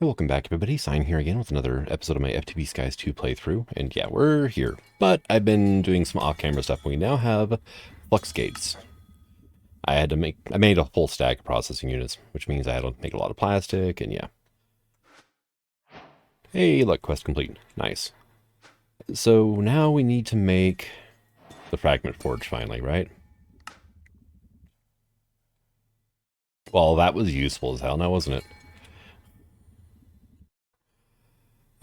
Welcome back, everybody. Sign here again with another episode of my FTB Skies 2 playthrough. And yeah, we're here. But I've been doing some off-camera stuff. We now have flux gates. I made a whole stack of processing units, which means I had to make a lot of plastic, and yeah. Hey, look, quest complete. Nice. So now we need to make the fragment forge finally, right? Well, that was useful as hell now, wasn't it?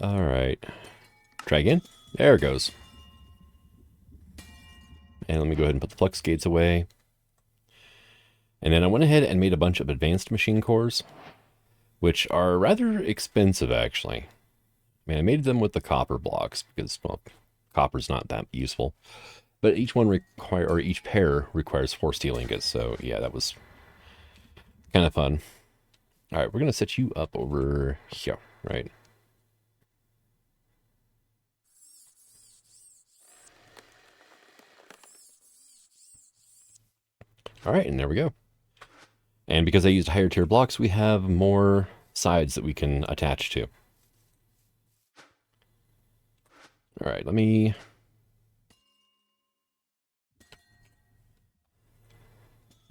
Alright. Try again. There it goes. And let me go ahead and put the flux gates away. And then I went ahead and made a bunch of advanced machine cores, which are rather expensive, actually. I mean, I made them with the copper blocks because, well, copper's not that useful. But each pair requires 4 steel ingots, so yeah, that was kind of fun. All right, we're going to set you up over here, right? All right, and there we go. And because I used higher tier blocks, we have more sides that we can attach to. All right, let me...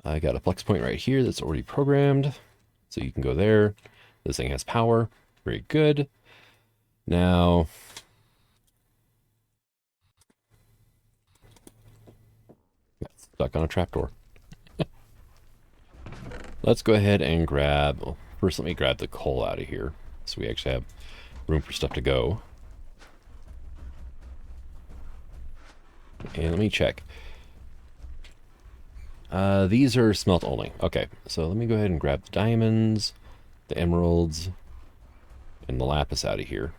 I got a flex point right here that's already programmed, so you can go there. This thing has power. Very good. Now... got stuck on a trapdoor. Let's go ahead and grab... Well, first, let me grab the coal out of here, so we actually have room for stuff to go. And let me check. These are smelt only. Okay, so let me go ahead and grab the diamonds, the emeralds, and the lapis out of here.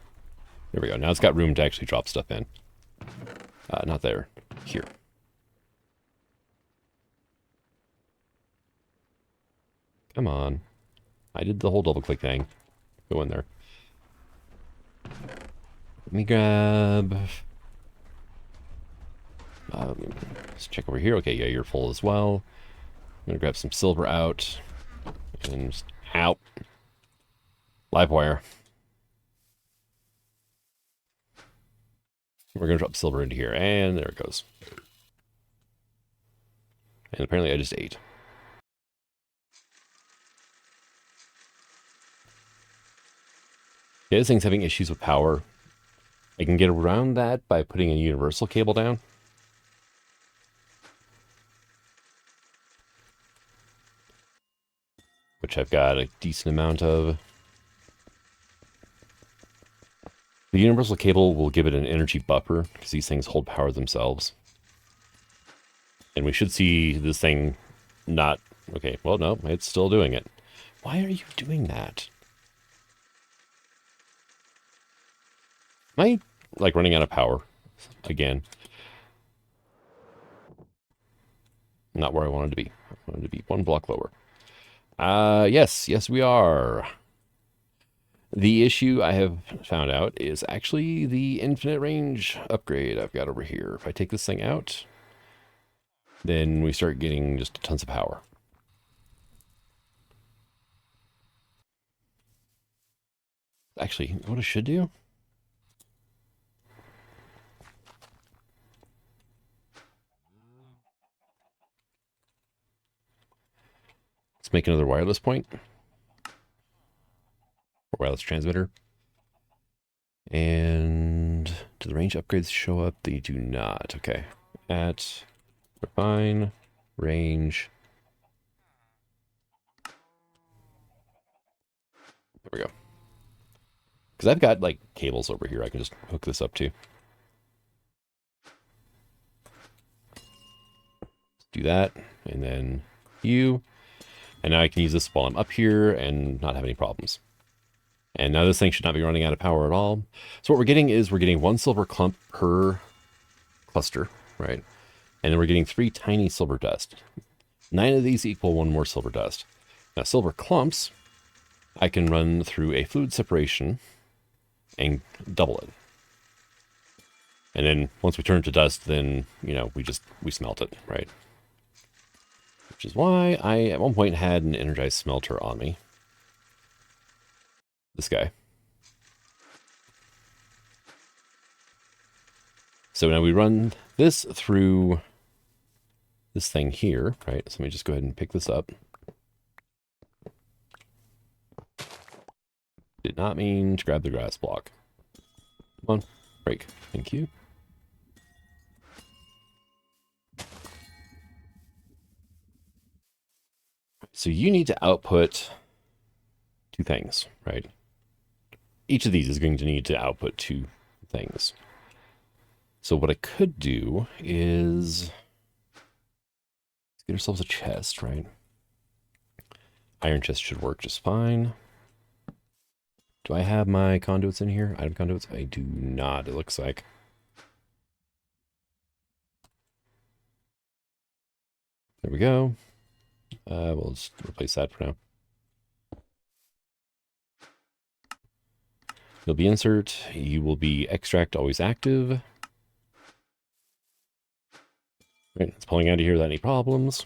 There we go. Now it's got room to actually drop stuff in. Not there. Here. Come on. I did the whole double click thing. Go in there. Let me grab... let's check over here. Okay, yeah, you're full as well. I'm going to grab some silver out. And just... Out. Live wire. We're going to drop silver into here. And there it goes. And apparently I just ate. Yeah, this thing's having issues with power. I can get around that by putting a universal cable down. Which I've got a decent amount of. The universal cable will give it an energy buffer, because these things hold power themselves. And we should see this thing not... Okay, well, no, it's still doing it. Why are you doing that? Am I, like, running out of power again? Not where I wanted to be. I wanted to be one block lower. Yes, we are. The issue I have found out is actually the infinite range upgrade I've got over here. If I take this thing out, then we start getting just tons of power. Actually, what I should do? Let's make another wireless point. Or wireless transmitter. And do the range upgrades show up? They do not. Okay. At refine, range. There we go. Because I've got, like, cables over here I can just hook this up to. Do that, and then you. And now I can use this while I'm up here and not have any problems. And now this thing should not be running out of power at all. So what we're getting is we're getting 1 silver clump per cluster, right? And then we're getting 3 tiny silver dust. 9 of these equal 1 more silver dust. Now silver clumps, I can run through a fluid separation and double it. And then once we turn it to dust, then, you know, we smelt it, right? Which is why I, at one point, had an energized smelter on me. This guy. So now we run this through this thing here, right? So let me just go ahead and pick this up. Did not mean to grab the grass block. Come on, break. Thank you. So you need to output two things, right? Each of these is going to need to output two things. So what I could do is get ourselves a chest, right? Iron chest should work just fine. Do I have my conduits in here? Item conduits? I do not, it looks like. There we go. We'll just replace that for now. You'll be insert. You will be extract always active. Right, it's pulling out of here without any problems.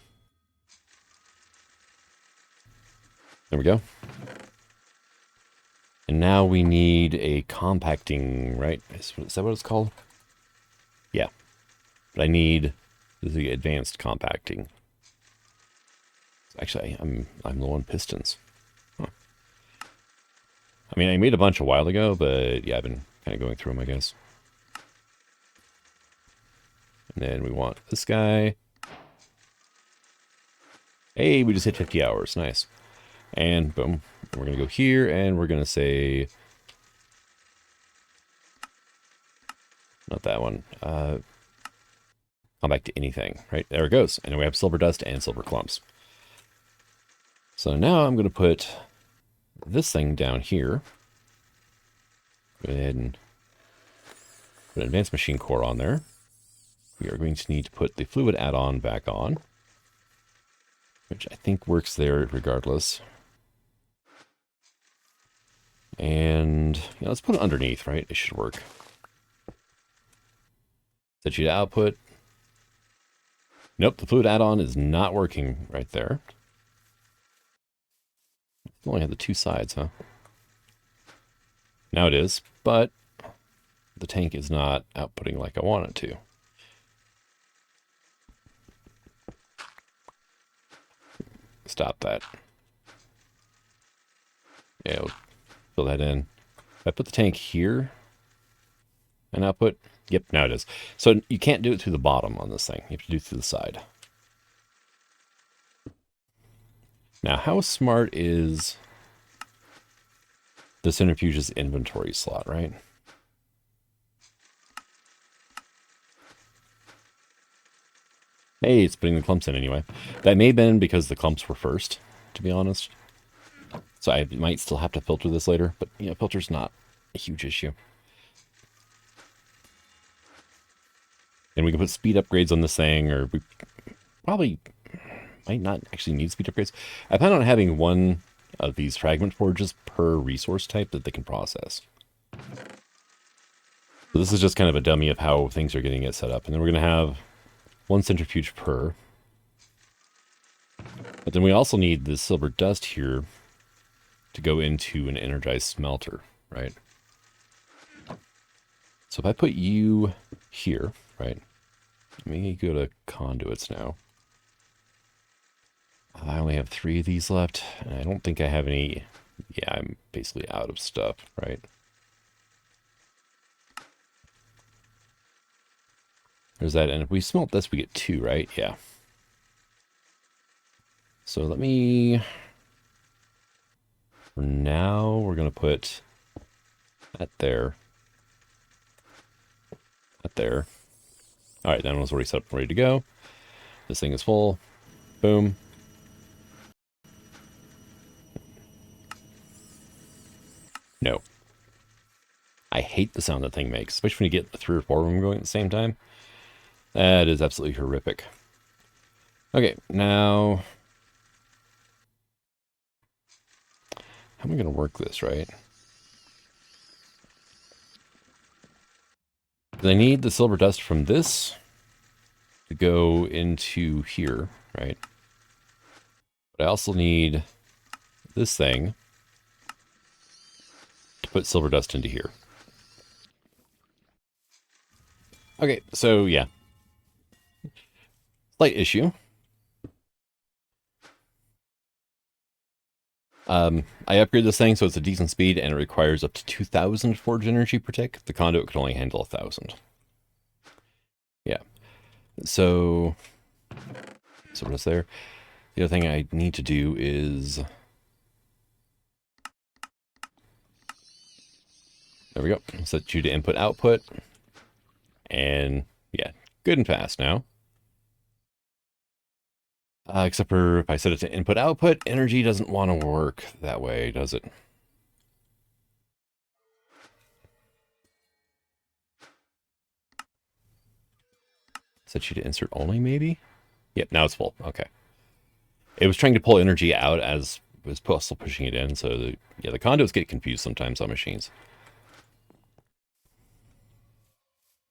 There we go. And now we need a compacting, right? Is that what it's called? Yeah. But I need the advanced compacting. Actually, I'm low on pistons. Huh. I mean, I made a bunch a while ago, but yeah, I've been kind of going through them, I guess. And then we want this guy. Hey, we just hit 50 hours. Nice. And boom. We're going to go here, and we're going to say... Not that one. Come back to anything, right? There it goes. And we have silver dust and silver clumps. So now I'm going to put this thing down here. Go ahead and put an advanced machine core on there. We are going to need to put the fluid add-on back on, which I think works there regardless. And yeah, let's put it underneath, right? It should work. Set you to output. Nope, the fluid add-on is not working right there. It only had the two sides, huh? Now it is, but the tank is not outputting like I want it to. Stop that. Yeah, we'll fill that in. If I put the tank here and output, yep, now it is. So you can't do it through the bottom on this thing. You have to do it through the side. Now, how smart is the centrifuge's inventory slot, right? Hey, it's putting the clumps in anyway. That may have been because the clumps were first, to be honest. So I might still have to filter this later, but you know, filter's not a huge issue. And we can put speed upgrades on this thing, or we probably might not actually need speed upgrades. I plan on having one of these fragment forges per resource type that they can process. So this is just kind of a dummy of how things are getting it set up. And then we're going to have one centrifuge per. But then we also need the silver dust here to go into an energized smelter, right? So if I put you here, right? Let me go to conduits now. I only have 3 of these left, and I don't think I have any. Yeah, I'm basically out of stuff, right? There's that, and if we smelt this, we get 2, right? Yeah. So let me... For now, we're going to put that there. That there. All right, that one's already set up, ready to go. This thing is full. Boom. No. I hate the sound that thing makes, especially when you get 3 or 4 of them going at the same time. That is absolutely horrific. Okay, now... How am I going to work this, right? Because I need the silver dust from this to go into here, right? But I also need this thing to put silver dust into here. Okay, so yeah. Slight issue. I upgraded this thing so it's a decent speed and it requires up to 2,000 forge energy per tick. The conduit can only handle 1,000. Yeah. So what is there? The other thing I need to do is... There we go. Set you to input output. And yeah, good and fast now. Except for if I set it to input output, energy doesn't want to work that way, does it? Set you to insert only, maybe? Yep, now it's full. Okay. It was trying to pull energy out as it was still pushing it in, so yeah, the conduits get confused sometimes on machines.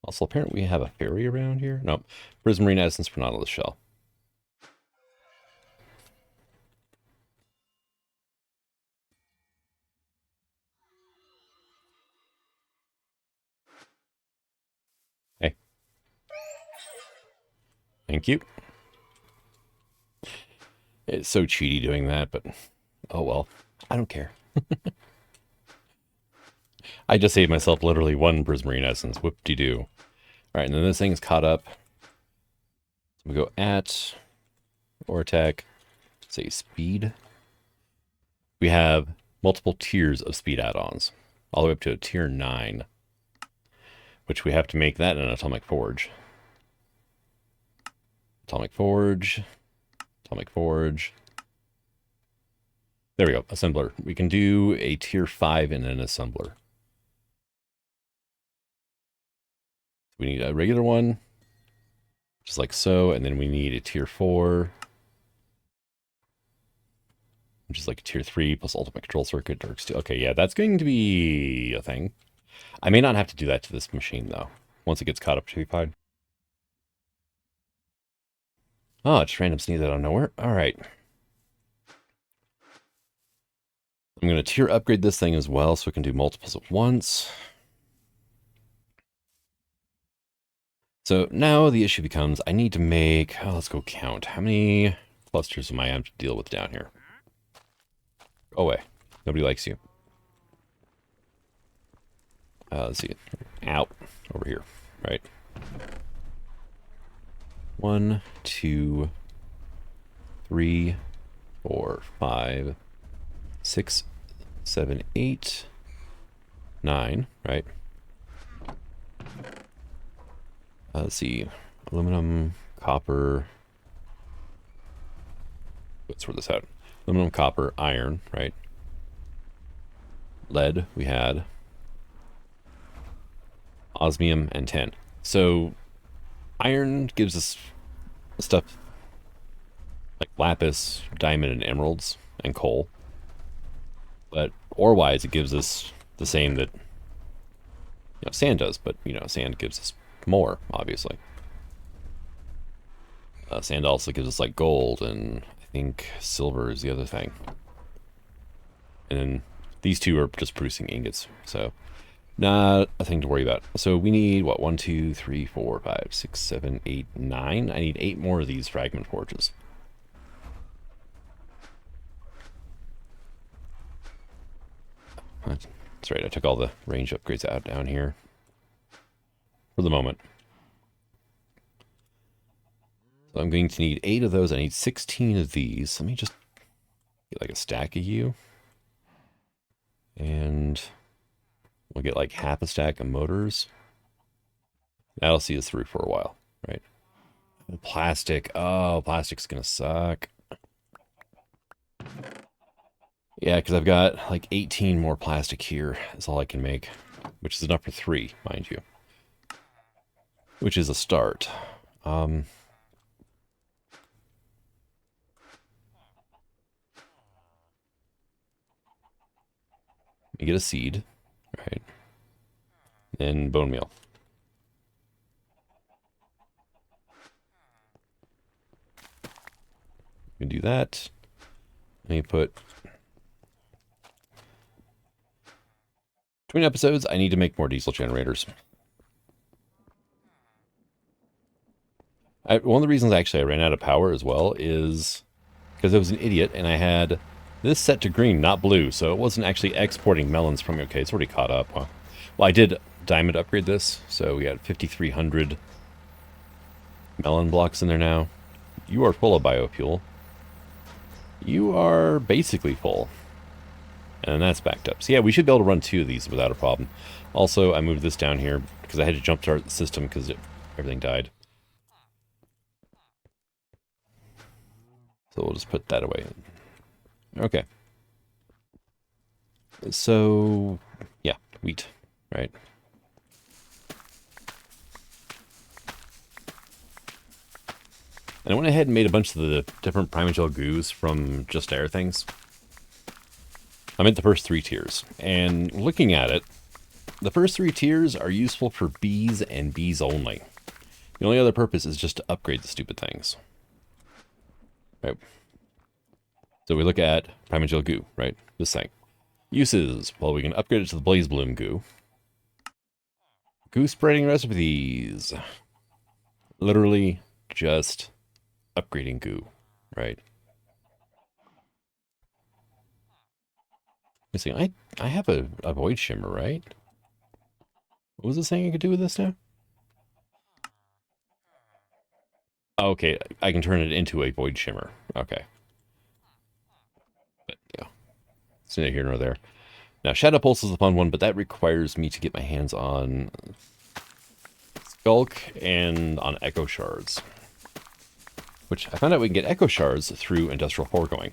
Also, apparently we have a ferry around here. Nope. Prismarine essence for Nautilus shell. Hey. Thank you. It's so cheaty doing that, but oh well. I don't care. I just saved myself literally one Prismarine essence. Whoop-de-doo. All right, and then this thing is caught up. So we go at Oritech, say speed. We have multiple tiers of speed add-ons, all the way up to a tier 9, which we have to make that in an atomic forge. Atomic forge, atomic forge. There we go, assembler. We can do a tier 5 in an assembler. We need a regular one, just like so, and then we need a tier 4, which is like a tier 3 plus ultimate control circuit, dark steel. Okay, yeah, that's going to be a thing. I may not have to do that to this machine, though. Once it gets caught up, to be fine. Oh, it's random sneeze out of nowhere. All right. I'm going to tier upgrade this thing as well, so we can do multiples at once. So now the issue becomes, I need to make, oh, let's go count. How many clusters am I having to deal with down here? Go away. Nobody likes you. Let's see. Out. Over here. Right. 1, 2, 3, 4, 5, 6, 7, 8, 9, right? Let's see. Aluminum, copper. Let's sort this out. Aluminum, copper, iron, right? Lead, we had. Osmium, and tin. So, iron gives us stuff like lapis, diamond, and emeralds, and coal. But ore-wise, it gives us the same that sand does, but sand gives us more, obviously. Sand also gives us like gold, and I think silver is the other thing. And then these two are just producing ingots, so not a thing to worry about. So we need, what, 1, 2, 3, 4, 5, 6, 7, 8, 9? I need 8 more of these fragment forges. That's right, I took all the range upgrades out down here. For the moment. So I'm going to need 8 of those. I need 16 of these. Let me just get like a stack of you. And we'll get like half a stack of motors. That'll see us through for a while, right? Plastic. Oh, plastic's gonna suck. Yeah, because I've got like 18 more plastic here. Is all I can make. Which is enough for 3, mind you. Which is a start. You get a seed, right? And bone meal. You can do that. And you put... Between episodes, I need to make more diesel generators. One of the reasons actually I ran out of power as well is because I was an idiot and I had this set to green, not blue, so it wasn't actually exporting melons from me. Okay, it's already caught up. Well, I did diamond upgrade this, so we got 5,300 melon blocks in there now. You are full of biofuel. You are basically full. And that's backed up. So yeah, we should be able to run 2 of these without a problem. Also, I moved this down here because I had to jumpstart the system because everything died. So we'll just put that away. Okay. So, yeah, wheat, right? And I went ahead and made a bunch of the different Primagel goos from Just Air things. I meant the first 3 tiers. And looking at it, the first 3 tiers are useful for bees and bees only. The only other purpose is just to upgrade the stupid things. Right. So we look at Primagel goo, right? This thing. Uses. Well, we can upgrade it to the Blaze Bloom goo. Goo spreading recipes. Literally just upgrading goo, right? Missing. I have a void shimmer, right? What was it saying I could do with this now? Oh, okay, I can turn it into a void shimmer. Okay. But yeah, it's neither here nor there. Now, Shadow Pulse is a fun one, but that requires me to get my hands on Skulk and on Echo Shards. Which I found out we can get Echo Shards through Industrial Foregoing.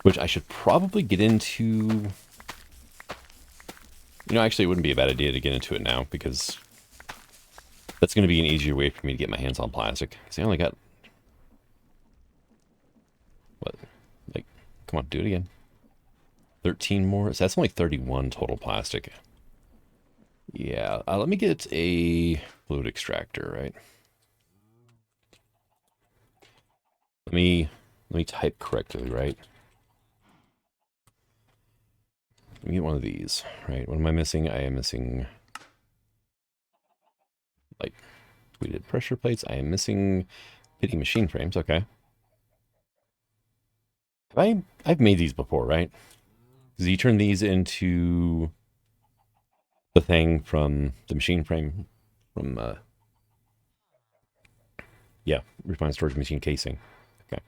Which I should probably get into... You know, actually, it wouldn't be a bad idea to get into it now, because that's going to be an easier way for me to get my hands on plastic. Because I only got... What? Like, come on, do it again. 13 more? So that's only 31 total plastic. Yeah, let me get a fluid extractor, right? Let me type correctly, right? Let me get one of these, right? What am I missing? I am missing like weighted pressure plates. I am missing pity machine frames. Okay. I've made these before, right? Because you turn these into the thing from the machine frame from yeah, refined storage machine casing. Okay.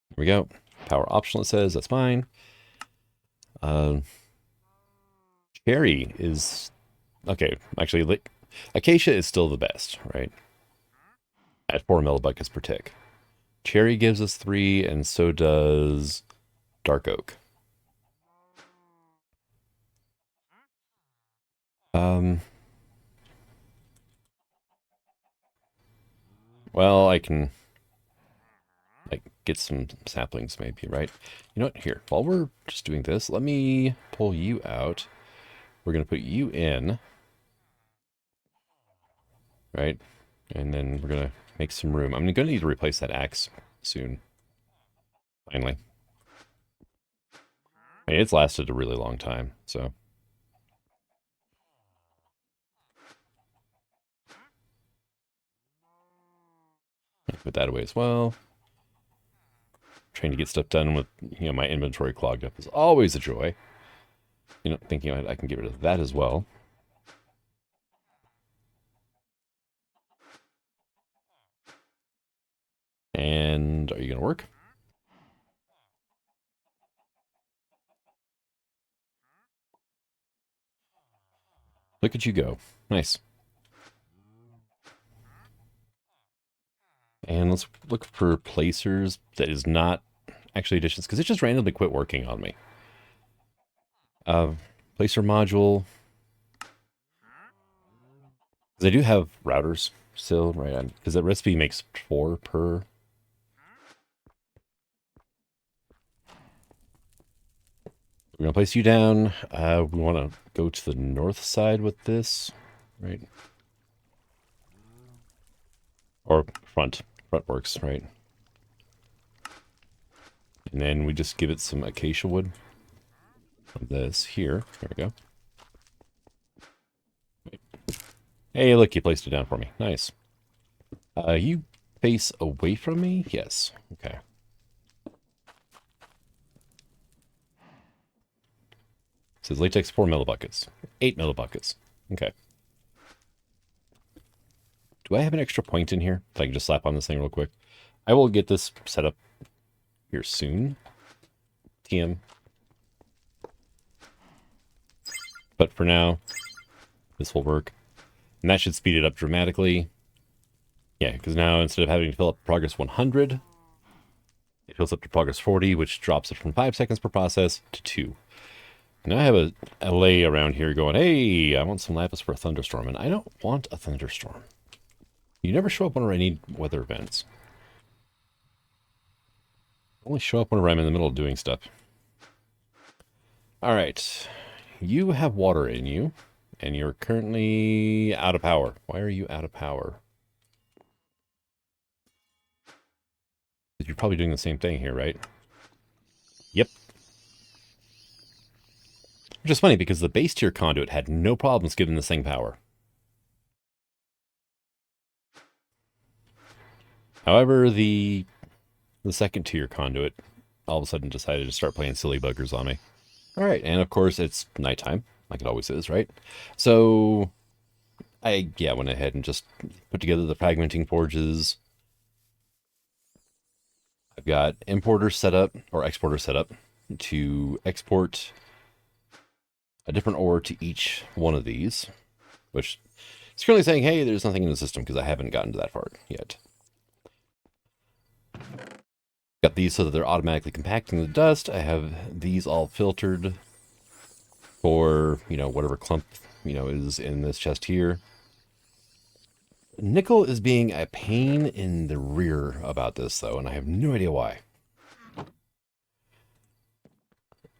Here we go. Power optional, it says. That's fine. Cherry is... Okay, actually, like, Acacia is still the best, right? At 4 millibuckets per tick. Cherry gives us 3, and so does Dark Oak. Well, I can... like, get some saplings maybe, right? You know what? Here, while we're just doing this, let me pull you out. We're going to put you in. Right? And then we're going to make some room. I'm going to need to replace that axe soon. Finally. I mean, it's lasted a really long time, so... Put that away as well. Trying to get stuff done with, you know, my inventory clogged up is always a joy. You know, thinking I can get rid of that as well. And are you going to work? Look at you go. Nice. And let's look for placers that is not actually additions, because it just randomly quit working on me. Placer module. Because I do have routers still, right? Because the recipe makes 4 per. We're going to place you down. We want to go to the north side with this, right? Or front. Front works, right? And then we just give it some acacia wood. From this here. There we go. Wait. Hey, look, you placed it down for me. Nice. You face away from me? Yes. Okay. It says latex 4 millibuckets. 8 millibuckets. Okay. Do I have an extra point in here that I can just slap on this thing real quick? I will get this set up here soon. TM. But for now, this will work. And that should speed it up dramatically. Yeah, because now instead of having to fill up progress 100, it fills up to progress 40, which drops it from 5 seconds per process to 2. Now I have a LA around here going, hey, I want some lapis for a thunderstorm. And I don't want a thunderstorm. You never show up whenever I need weather events. Only show up whenever I'm in the middle of doing stuff. All right. You have water in you, and you're currently out of power. Why are you out of power? You're probably doing the same thing here, right? Yep. Which is funny because the base tier conduit had no problems giving this thing power. However, the second tier conduit all of a sudden decided to start playing silly buggers on me. All right, and of course it's nighttime, like it always is, right? So I went ahead and just put together the fragmenting forges. I've got importer set up or exporter set up to export a different ore to each one of these, which is currently saying, hey, there's nothing in the system because I haven't gotten to that part yet. Got these so that they're automatically compacting the dust. I have these all filtered for, whatever clump, is in this chest here. Nickel is being a pain in the rear about this, though, and I have no idea why.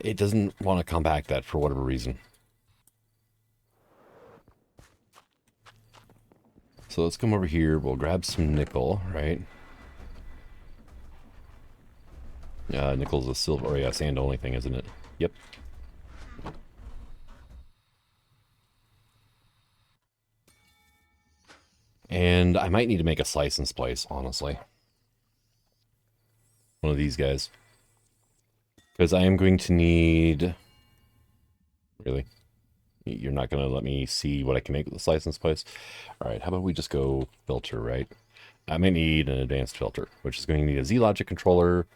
It doesn't want to compact that for whatever reason. So let's come over here. We'll grab some nickel, right? Nickel's a silver, or yeah, sand only thing, isn't it? Yep. And I might need to make a slice and splice, honestly. One of these guys. Because I am going to need... Really? You're not going to let me see what I can make with the slice and splice? Alright, how about we just go filter, right? I may need an advanced filter, which is going to need a Z-Logic controller,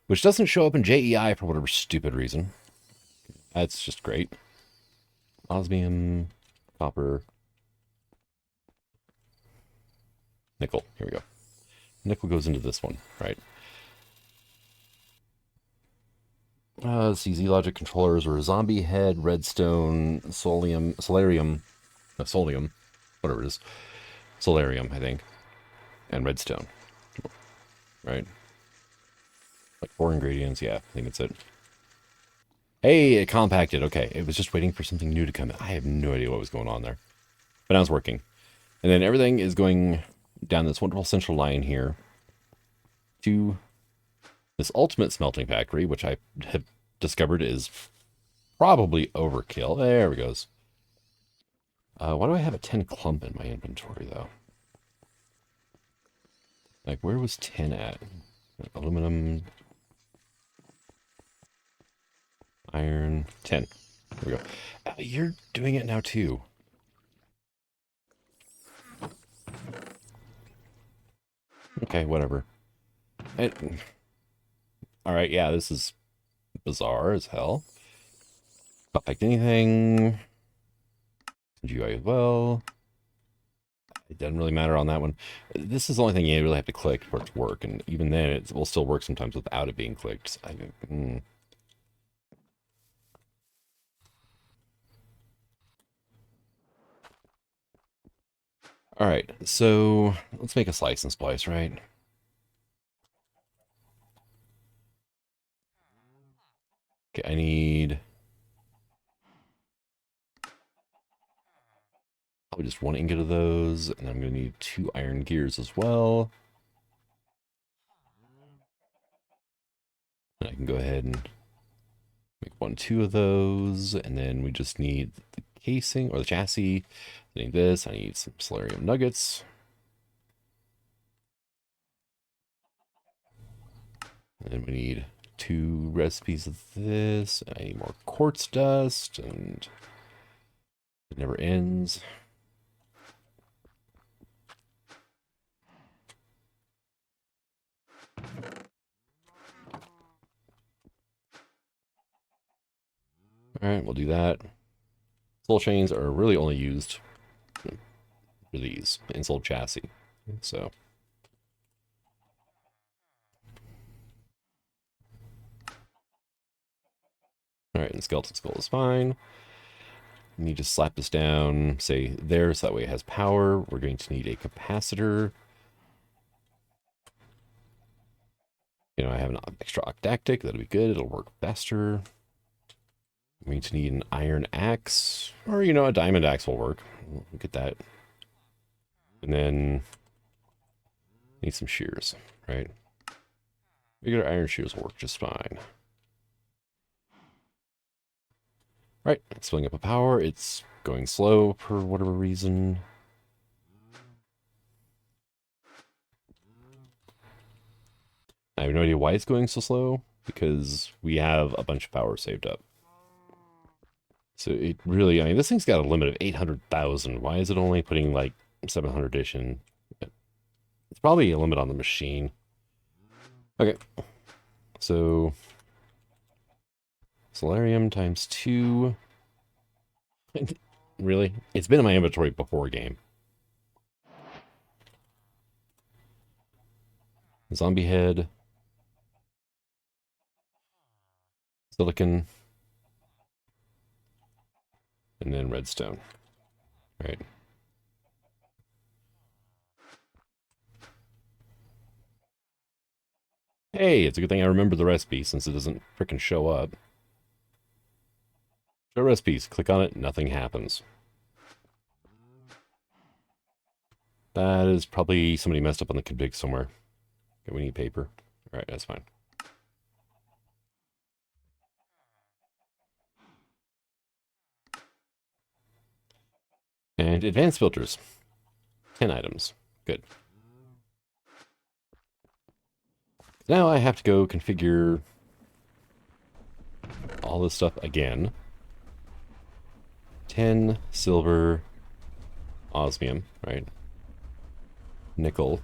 which doesn't show up in JEI for whatever stupid reason. That's just great. Osmium, copper, nickel. Here we go. Nickel goes into this one, right? Let's see, Z-Logic controllers are zombie head, redstone, solium, whatever it is. Solarium, I think. And redstone. Right? Like 4 ingredients, yeah, I think that's it. Hey, it compacted. Okay, it was just waiting for something new to come in. I have no idea what was going on there. But now it's working. And then everything is going down this wonderful central line here to this ultimate smelting factory, which I have discovered is probably overkill. There we goes. Why do I have a 10 clump in my inventory, though? Like, where was 10 at? Aluminum, iron, 10. There we go. You're doing it now, too. Okay, whatever. Alright, yeah, this is bizarre as hell. Not like anything. GUI as well. It doesn't really matter on that one. This is the only thing you really have to click for it to work, and even then it will still work sometimes without it being clicked. Alright, so let's make a slice and splice, right? Okay, I need probably just 1 ingot of those, and I'm going to need 2 iron gears as well. And I can go ahead and make 1, 2 of those, and then we just need the casing, or the chassis, I need this. I need some solarium nuggets. And then we need 2 recipes of this. I need more quartz dust, and it never ends. All right, we'll do that. Soul chains are really only used for these insole chassis. So, all right, and skeleton skull is fine. We need to slap this down, say there, so that way it has power. We're going to need a capacitor. You know, I have an extra octactic. That'll be good. It'll work faster. I'm going to need an iron axe, or, you know, a diamond axe will work. We'll get that. And then need some shears, right? Regular iron shears will work just fine. Right, it's filling up a power. It's going slow for whatever reason. I have no idea why it's going so slow, because we have a bunch of power saved up. So it really, I mean, this thing's got a limit of 800,000. Why is it only putting like 700-ish in? It's probably a limit on the machine. Okay, so solarium times 2. Really? It's been in my inventory before game. Zombie head. Silicon. And then redstone. All right. Hey, it's a good thing I remember the recipe since it doesn't frickin' show up. Show recipes. Click on it, nothing happens. That is probably somebody messed up on the config somewhere. Okay, we need paper. All right, that's fine. And advanced filters. 10 items. Good. Now I have to go configure all this stuff again. 10 silver, osmium, right? Nickel,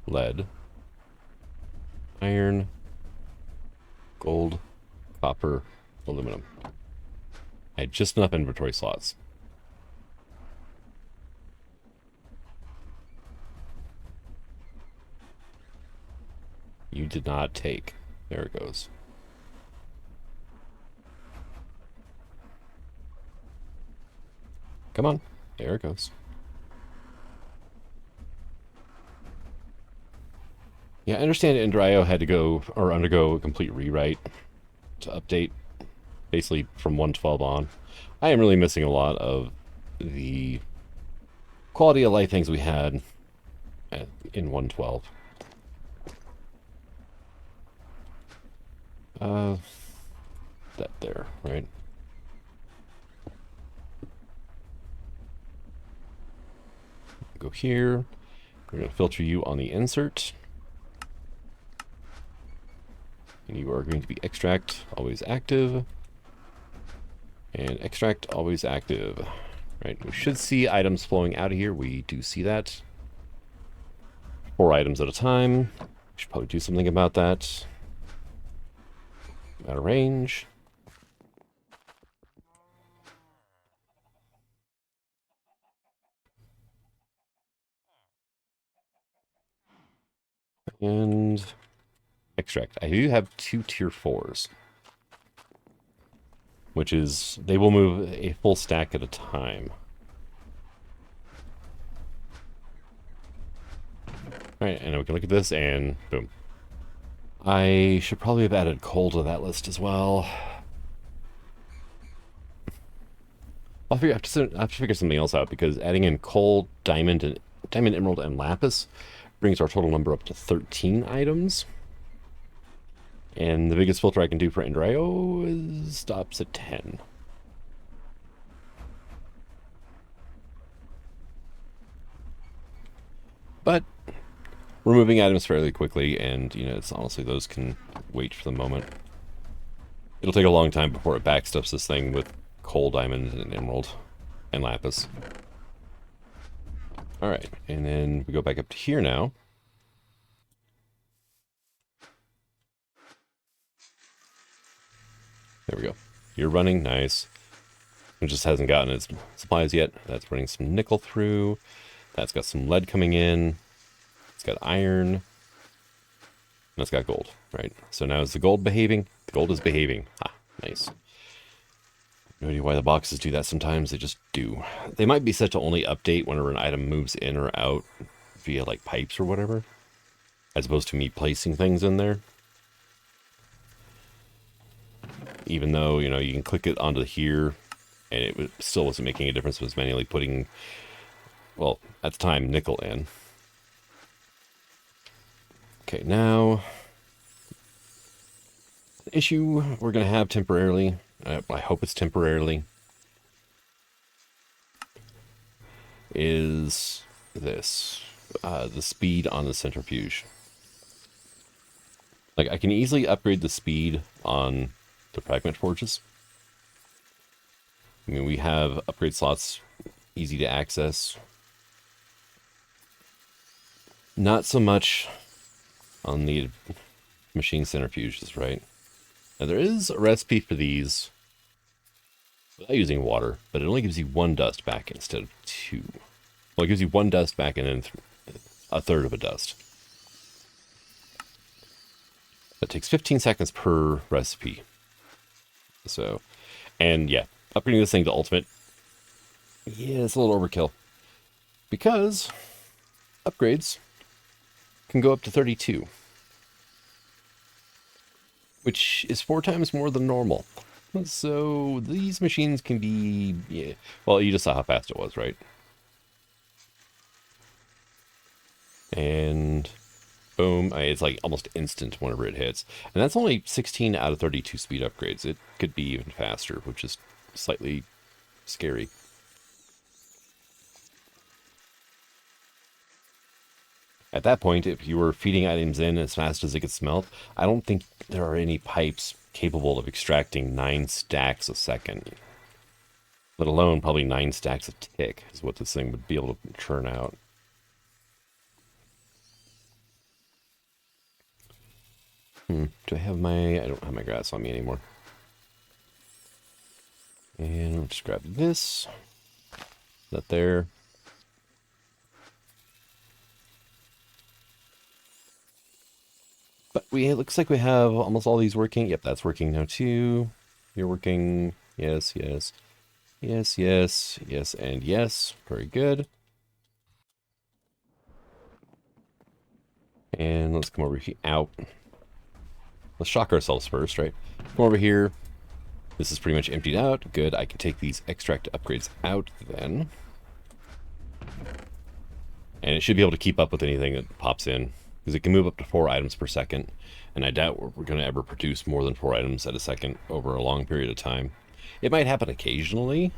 lead, iron, gold, copper, aluminum. I had just enough inventory slots. You did not take. There it goes. Come on. There it goes. Yeah, I understand Endrio had to go, or undergo a complete rewrite to update, basically from 1.12 on. I am really missing a lot of the quality of life things we had in 1.12. That there, right? Go here. We're going to filter you on the insert. And you are going to be extract, always active. And extract, always active. Right, we should see items flowing out of here. We do see that. 4 items at a time. We should probably do something about that. Out of range. And extract. I do have 2 tier 4s. Which is, they will move a full stack at a time. Alright, and we can look at this and boom. I should probably have added coal to that list as well. I have to figure something else out, because adding in coal, diamond, emerald, and lapis brings our total number up to 13 items. And the biggest filter I can do for stops at 10. But we're moving items fairly quickly, and, you know, it's honestly, those can wait for the moment. It'll take a long time before it backstuffs this thing with coal, diamond, and emerald, and lapis. Alright, and then we go back up to here now. There we go. You're running, nice. It just hasn't gotten its supplies yet. That's running some nickel through. That's got some lead coming in. It's got iron. And it's got gold, right? So now is the gold behaving? The gold is behaving. Ah, nice. No idea why the boxes do that sometimes. They just do. They might be set to only update whenever an item moves in or out via like pipes or whatever, as opposed to me placing things in there. Even though, you know, you can click it onto here and it still wasn't making a difference. It was manually putting, well, at the time, nickel in. Okay, now, the issue we're going to have temporarily, I hope it's temporarily, is this, the speed on the centrifuge. Like, I can easily upgrade the speed on the fragment forges. I mean, we have upgrade slots easy to access. Not so much on the machine centrifuges, right? Now, there is a recipe for these without using water, but it only gives you 1 dust back instead of 2. Well, it gives you 1 dust back and then a third of a dust. That takes 15 seconds per recipe. So, and yeah, upgrading this thing to ultimate, yeah, it's a little overkill. Because upgrades can go up to 32. Which is 4 times more than normal. So these machines can be, yeah, well, you just saw how fast it was, right? And boom, it's like almost instant whenever it hits. And that's only 16 out of 32 speed upgrades. It could be even faster, which is slightly scary. At that point, if you were feeding items in as fast as it could smelt, I don't think there are any pipes capable of extracting 9 stacks a second. Let alone probably 9 stacks a tick is what this thing would be able to churn out. Do I have my... I don't have my grass on me anymore. And I'll just grab this. That there. But it looks like we have almost all these working. Yep, that's working now too. You're working. Yes, yes. Yes, yes, yes, and yes. Very good. And let's come over here. Out. Let's shock ourselves first, right? Come over here. This is pretty much emptied out. Good. I can take these extract upgrades out then. And it should be able to keep up with anything that pops in. Because it can move up to 4 items per second. And I doubt we're going to ever produce more than 4 items at a second over a long period of time. It might happen occasionally.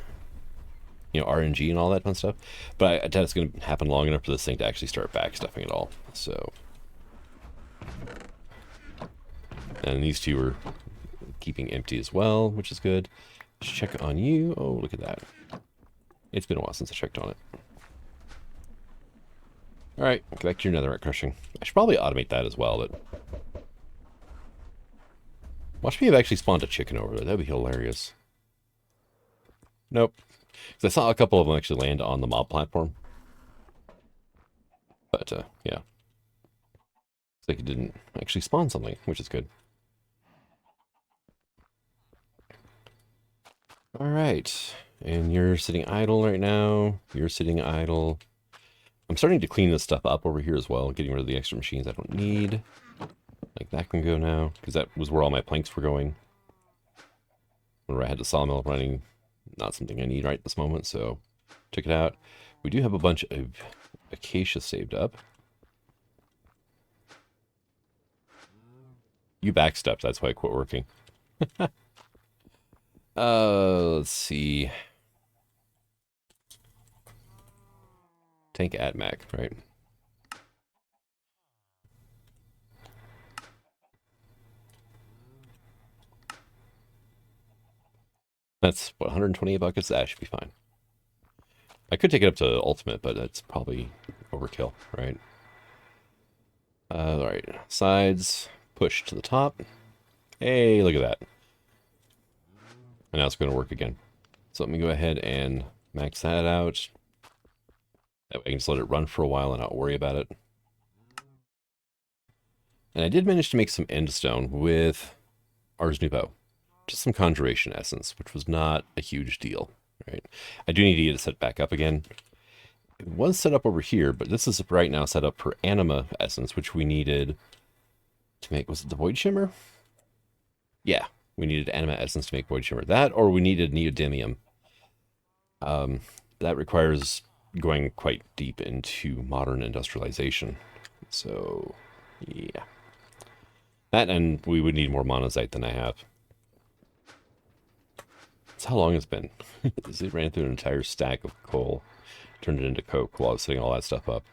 You know, RNG and all that fun stuff. But I doubt it's going to happen long enough for this thing to actually start backstuffing it all. So... And these two are keeping empty as well, which is good. Let's check on you. Oh, look at that. It's been a while since I checked on it. Alright, get back to your netherite crushing. I should probably automate that as well, but... Watch me have actually spawned a chicken over there. That'd be hilarious. Nope. Because I saw a couple of them actually land on the mob platform. But, yeah. It's like it didn't actually spawn something, which is good. Alright, and you're sitting idle right now. You're sitting idle. I'm starting to clean this stuff up over here as well, getting rid of the extra machines I don't need. Like that can go now, because that was where all my planks were going. Whenever I had the sawmill running, not something I need right this moment, so took it out. We do have a bunch of acacia saved up. You backstepped, that's why I quit working. Let's see. Tank at Mac, right? That's, what, 128 buckets? That should be fine. I could take it up to ultimate, but that's probably overkill, right? All right, sides, push to the top. Hey, look at that. And now it's going to work again. So let me go ahead and max that out. That way I can just let it run for a while and not worry about it. And I did manage to make some endstone with Ars Nouveau. Just some conjuration essence, which was not a huge deal, right? I do need to get it set back up again. It was set up over here, but this is right now set up for anima essence, which we needed to make, was it the void shimmer? Yeah, we needed anima essence to make void shimmer. That, or we needed neodymium. That requires going quite deep into modern industrialization. So, yeah. That, and we would need more monazite than I have. That's how long it's been. It ran through an entire stack of coal, turned it into coke while I was setting all that stuff up.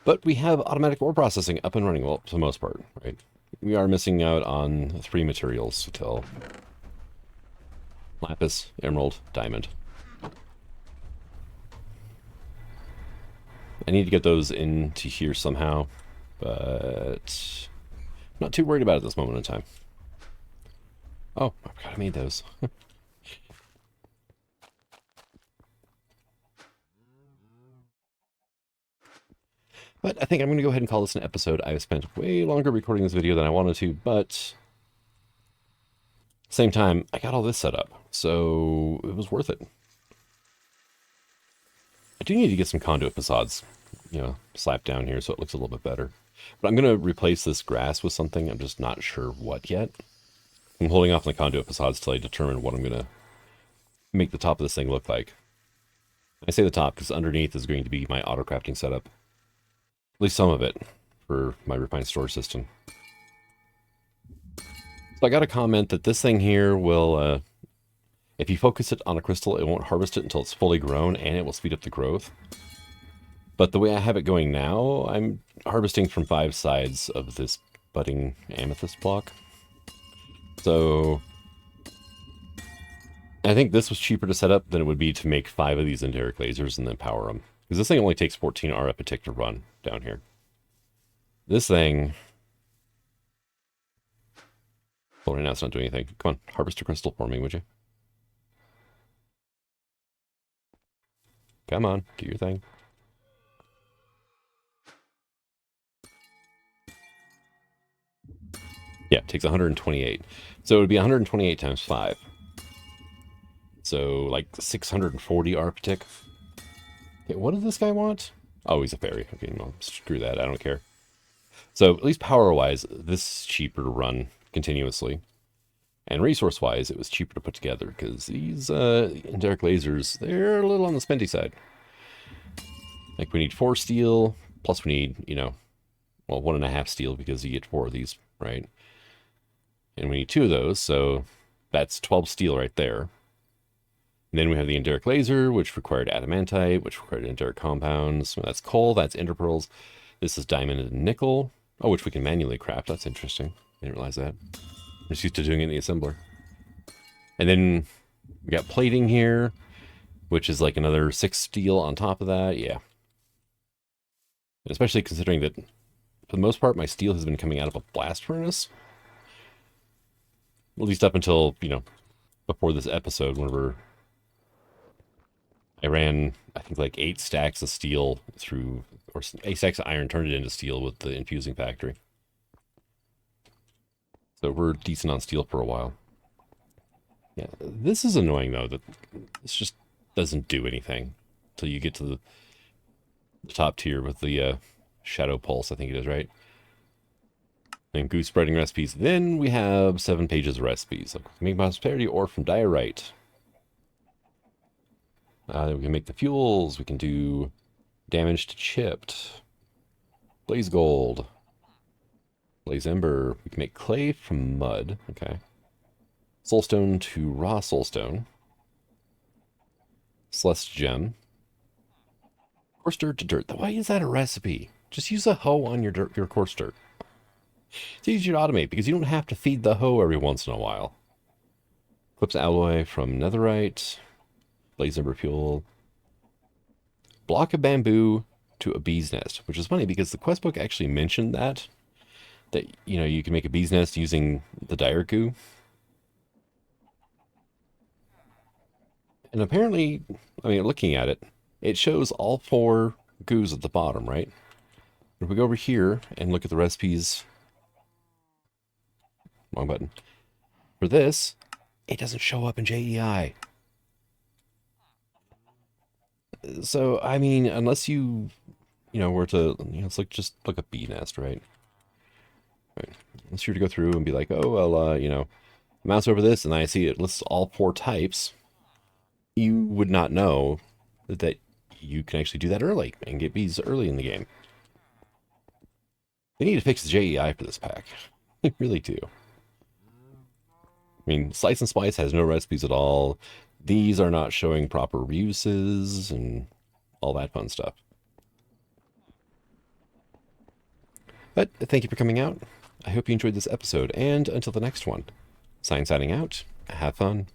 But we have automatic ore processing up and running, well, for the most part, right? We are missing out on 3 materials until lapis, emerald, diamond. I need to get those into here somehow, but I'm not too worried about it at this moment in time. Oh, I forgot I made those. But I think I'm going to go ahead and call this an episode. I've spent way longer recording this video than I wanted to, but same time, I got all this set up, so it was worth it. I do need to get some conduit facades, you know, slapped down here so it looks a little bit better. But I'm going to replace this grass with something. I'm just not sure what yet. I'm holding off on the conduit facades till I determine what I'm going to make the top of this thing look like. I say the top because underneath is going to be my auto-crafting setup. At least some of it for my refined storage system. So I got a comment that this thing here will, if you focus it on a crystal, it won't harvest it until it's fully grown, and it will speed up the growth. But the way I have it going now, I'm harvesting from 5 sides of this budding amethyst block. So I think this was cheaper to set up than it would be to make 5 of these indirect lasers and then power them. Because this thing only takes 14 RF a tick to run down here. This thing... well, right now it's not doing anything. Come on, harvest a crystal for me, would you? Come on, do your thing. Yeah, it takes 128. So it would be 128 times 5. So, like, 640 RF a tick. Okay, what does this guy want? Oh, he's a fairy. Okay, well, screw that. I don't care. So, at least power-wise, this is cheaper to run continuously. And resource-wise, it was cheaper to put together, because these indirect lasers, they're a little on the spendy side. Like, we need 4 steel, plus we need, you know, well, 1.5 steel, because you get 4 of these, right? And we need 2 of those, so that's 12 steel right there. And then we have the indirect laser, which required adamantite, which required indirect compounds. So that's coal, that's interpearls. This is diamond and nickel. Oh, which we can manually craft. That's interesting. I didn't realize that. I'm just used to doing it in the assembler. And then we got plating here, which is like another 6 steel on top of that. Yeah. And especially considering that, for the most part, my steel has been coming out of a blast furnace. At least up until, you know, before this episode, whenever I ran, I think, like 8 stacks of steel through, or 8 stacks of iron, turned it into steel with the infusing factory. So we're decent on steel for a while. Yeah, this is annoying, though, that this just doesn't do anything until you get to the top tier with the Shadow Pulse, I think it is, right? And goose spreading recipes. Then we have 7 pages of recipes. Like, make prosperity ore from diorite. We can make the fuels. We can do damage to chipped. Blaze gold. Blaze ember. We can make clay from mud. Okay. Soulstone to raw soulstone. Celeste gem. Coarse dirt to dirt. Why is that a recipe? Just use a hoe on your dirt, your coarse dirt. It's easier to automate because you don't have to feed the hoe every once in a while. Clips alloy from netherite, blaze ember fuel, block of bamboo to a bee's nest, which is funny because the quest book actually mentioned that you can make a bee's nest using the dire goo. And apparently, I mean, looking at it, it shows all 4 goos at the bottom, right? If we go over here and look at the recipes, wrong button, for this, it doesn't show up in JEI. So, I mean, unless you were to, it's like just like a bee nest, right? Right. Unless you were to go through and be like, oh, well, mouse over this, and I see it lists all 4 types, you would not know that you can actually do that early and get bees early in the game. They need to fix the JEI for this pack. They really do. I mean, Slice and Splice has no recipes at all. These are not showing proper reuses and all that fun stuff. But thank you for coming out. I hope you enjoyed this episode, and until the next one, signing out, have fun.